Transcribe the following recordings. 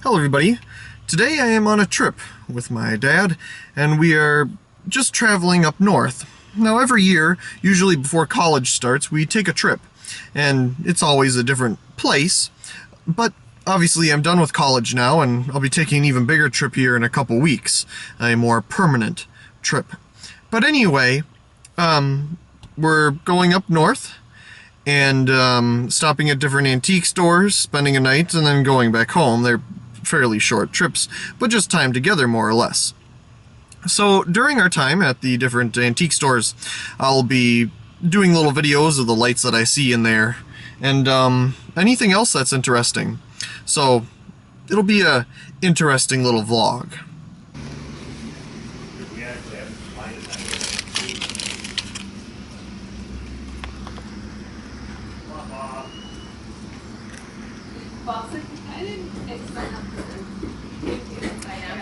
Hello everybody. Today I am on a trip with my dad and we are just traveling up north. Now every year, usually before college starts, we take a trip and it's always a different place, but obviously I'm done with college now and I'll be taking an even bigger trip here in a couple weeks, a more permanent trip. But anyway, we're going up north and stopping at different antique stores, spending a night, and then going back home. They're fairly short trips, but just time together more or less. So during our time at the different antique stores, I'll be doing little videos of the lights that I see in there, and anything else that's interesting. So it'll be a interesting little vlog.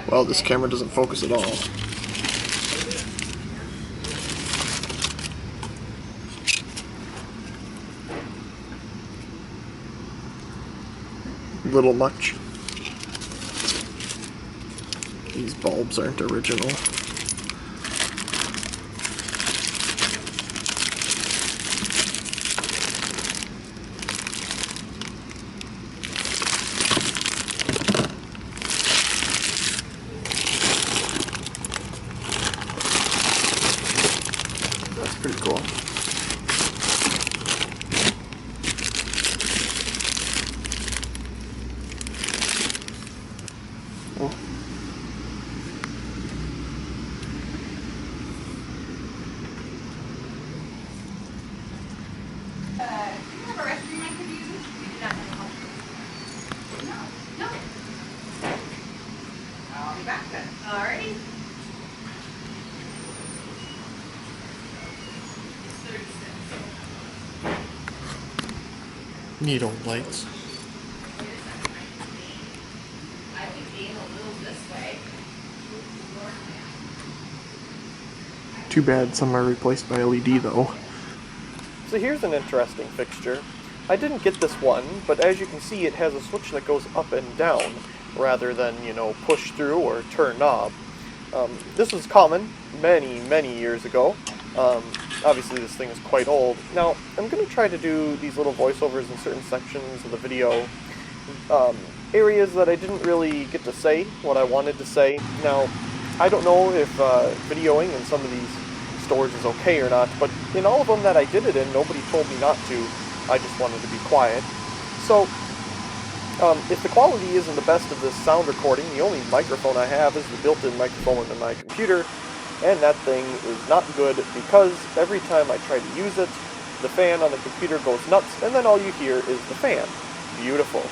Well, this camera doesn't focus at all. Little much. These bulbs aren't original. That's pretty cool. Oh. Do you have a restroom I could use? We do not have a restroom. No. I'll be back then. Alrighty. Neat old lights. I think being a little this way. Too bad some are replaced by LED though. So here's an interesting fixture. I didn't get this one, but as you can see it has a switch that goes up and down rather than, push through or turn knob. This was common many years ago. Obviously this thing is quite old. Now, I'm going to try to do these little voiceovers in certain sections of the video. Areas that I didn't really get to say what I wanted to say. Now, I don't know if videoing in some of these stores is okay or not, but in all of them that I did it in, nobody told me not to. I just wanted to be quiet. So, if the quality isn't the best of this sound recording, the only microphone I have is the built-in microphone in my computer, and that thing is not good because every time I try to use it, the fan on the computer goes nuts, and then all you hear is the fan. Beautiful.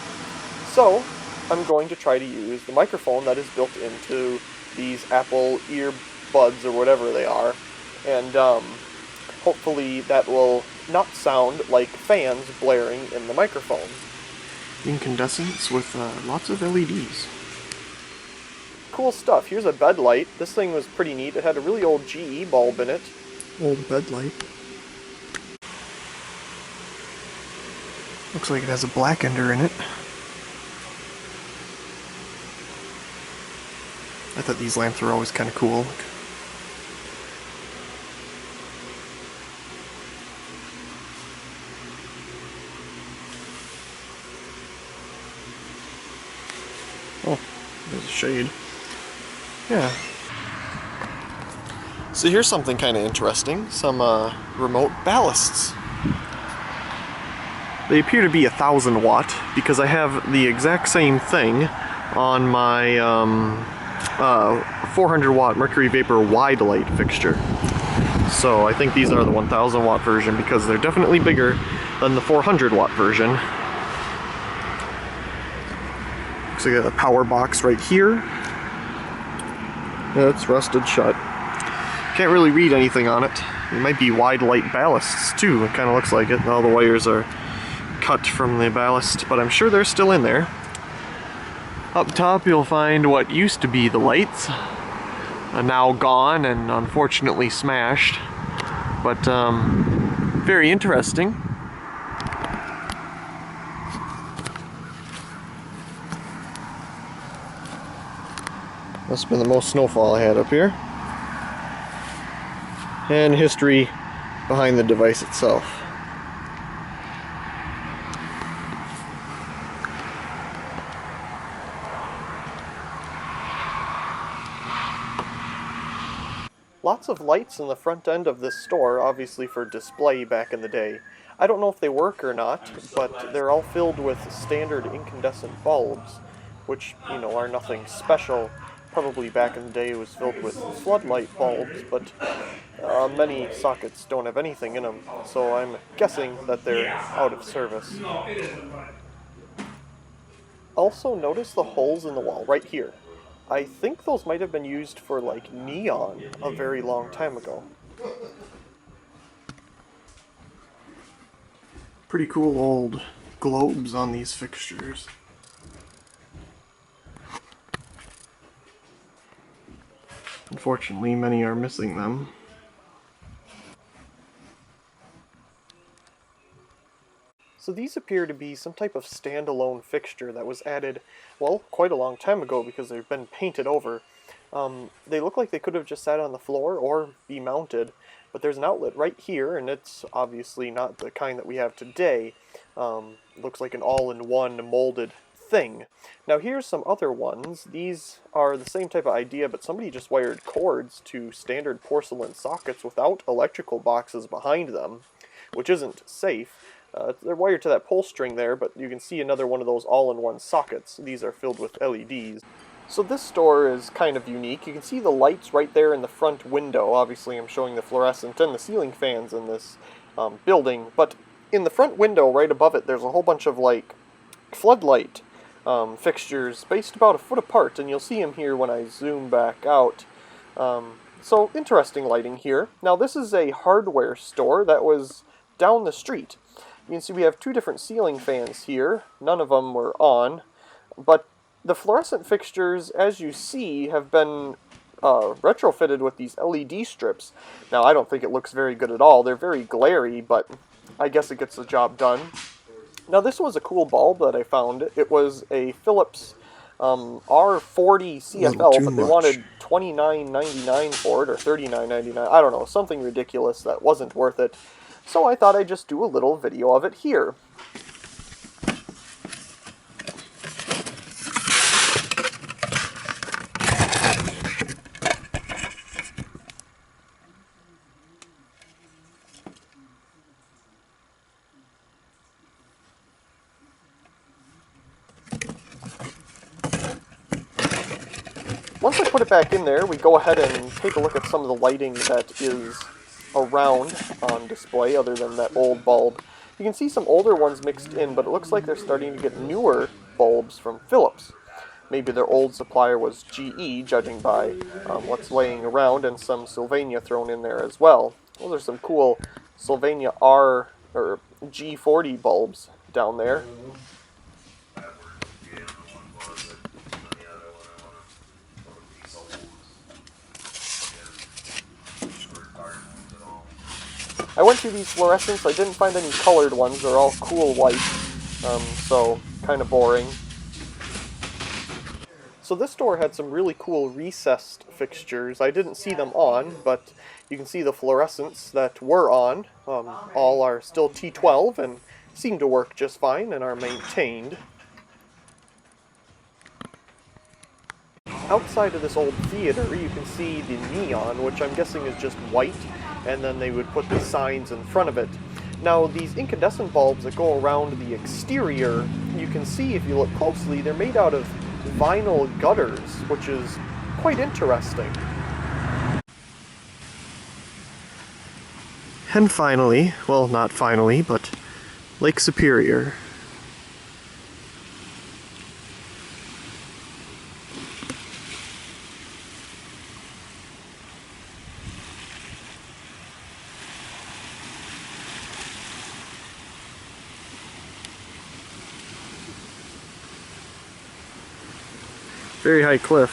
So, I'm going to try to use the microphone that is built into these Apple earbuds or whatever they are, and hopefully that will not sound like fans blaring in the microphone. Incandescents with lots of LEDs. Cool stuff. Here's a bed light. This thing was pretty neat. It had a really old GE bulb in it. Old bed light. Looks like it has a black ender in it. I thought these lamps were always kind of cool. Oh, there's a shade. Yeah. So here's something kind of interesting. Some remote ballasts. They appear to be 1,000 watt because I have the exact same thing on my 400 watt mercury vapor wide light fixture. So I think these are the 1,000 watt version because they're definitely bigger than the 400 watt version. Looks like a power box right here. Yeah, it's rusted shut. Can't really read anything on it. It might be wide light ballasts too. It kind of looks like it. All the wires are cut from the ballast, but I'm sure they're still in there. Up top you'll find what used to be the lights, now gone and unfortunately smashed, but very interesting. Must have been the most snowfall I had up here. And history behind the device itself. Lots of lights in the front end of this store, obviously for display back in the day. I don't know if they work or not, but they're all filled with standard incandescent bulbs, which, you know, are nothing special. Probably back in the day it was filled with floodlight bulbs, but many sockets don't have anything in them, so I'm guessing that they're out of service. Also, notice the holes in the wall right here. I think those might have been used for, like, neon a very long time ago. Pretty cool old globes on these fixtures. Unfortunately, many are missing them. So these appear to be some type of standalone fixture that was added, well, quite a long time ago because they've been painted over. They look like they could have just sat on the floor or be mounted, but there's an outlet right here, and it's obviously not the kind that we have today. Looks like an all-in-one molded thing. Now here's some other ones. These are the same type of idea, but somebody just wired cords to standard porcelain sockets without electrical boxes behind them, which isn't safe. They're wired to that pull string there, but you can see another one of those all-in-one sockets. These are filled with LEDs. So this store is kind of unique. You can see the lights right there in the front window. Obviously I'm showing the fluorescent and the ceiling fans in this building, but in the front window right above it there's a whole bunch of like floodlight fixtures spaced about a foot apart, and you'll see them here when I zoom back out. So interesting lighting here. Now this is a hardware store that was down the street. You can see we have two different ceiling fans here. None of them were on, but the fluorescent fixtures, as you see, have been retrofitted with these LED strips. Now, I don't think it looks very good at all. They're very glary, but I guess it gets the job done. Now, this was a cool bulb that I found. It was a Philips R40 CFL, but they wanted $29.99 for it, or $39.99. I don't know, something ridiculous that wasn't worth it. So I thought I'd just do a little video of it here. Once I put it back in there, we go ahead and take a look at some of the lighting that is around on display other than that old bulb. You can see some older ones mixed in, but it looks like they're starting to get newer bulbs from Philips. Maybe their old supplier was GE, judging by what's laying around, and some Sylvania thrown in there as well. Those are some cool Sylvania R or G40 bulbs down there. I went through these fluorescents. I didn't find any colored ones. They're all cool white, so kind of boring. So this store had some really cool recessed fixtures. I didn't see them on, but you can see the fluorescents that were on. All are still T12 and seem to work just fine and are maintained. Outside of this old theater, you can see the neon, which I'm guessing is just white, and then they would put the signs in front of it. Now, these incandescent bulbs that go around the exterior, you can see if you look closely, they're made out of vinyl gutters, which is quite interesting. And finally, well, not finally, but Lake Superior. Very high cliff.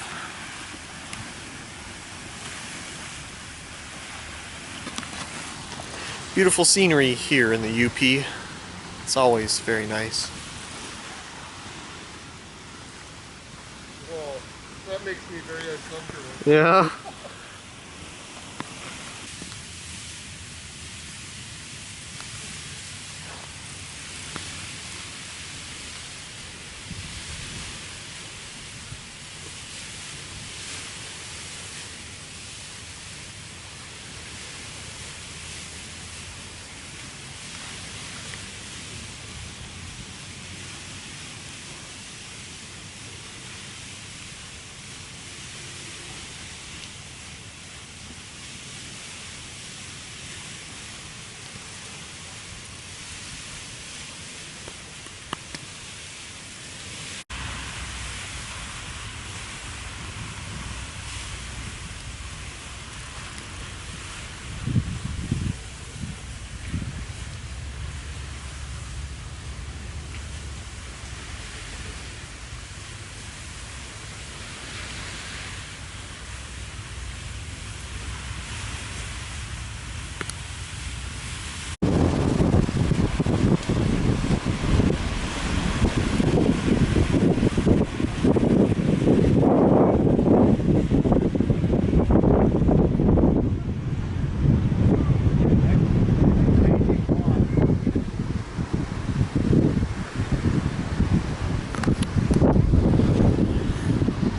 Beautiful scenery here in the UP. It's always very nice. That makes me very uncomfortable. Yeah.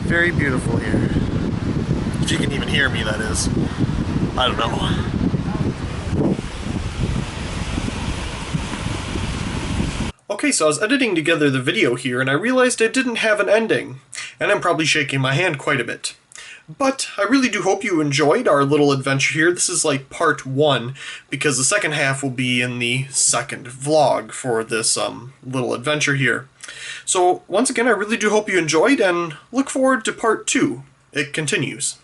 Very beautiful here. If you can even hear me, that is. I don't know. Okay, so I was editing together the video here and I realized it didn't have an ending. And I'm probably shaking my hand quite a bit. But I really do hope you enjoyed our little adventure here. This is like part 1, because the second half will be in the second vlog for this little adventure here. So once again, I really do hope you enjoyed and look forward to part 2. It continues.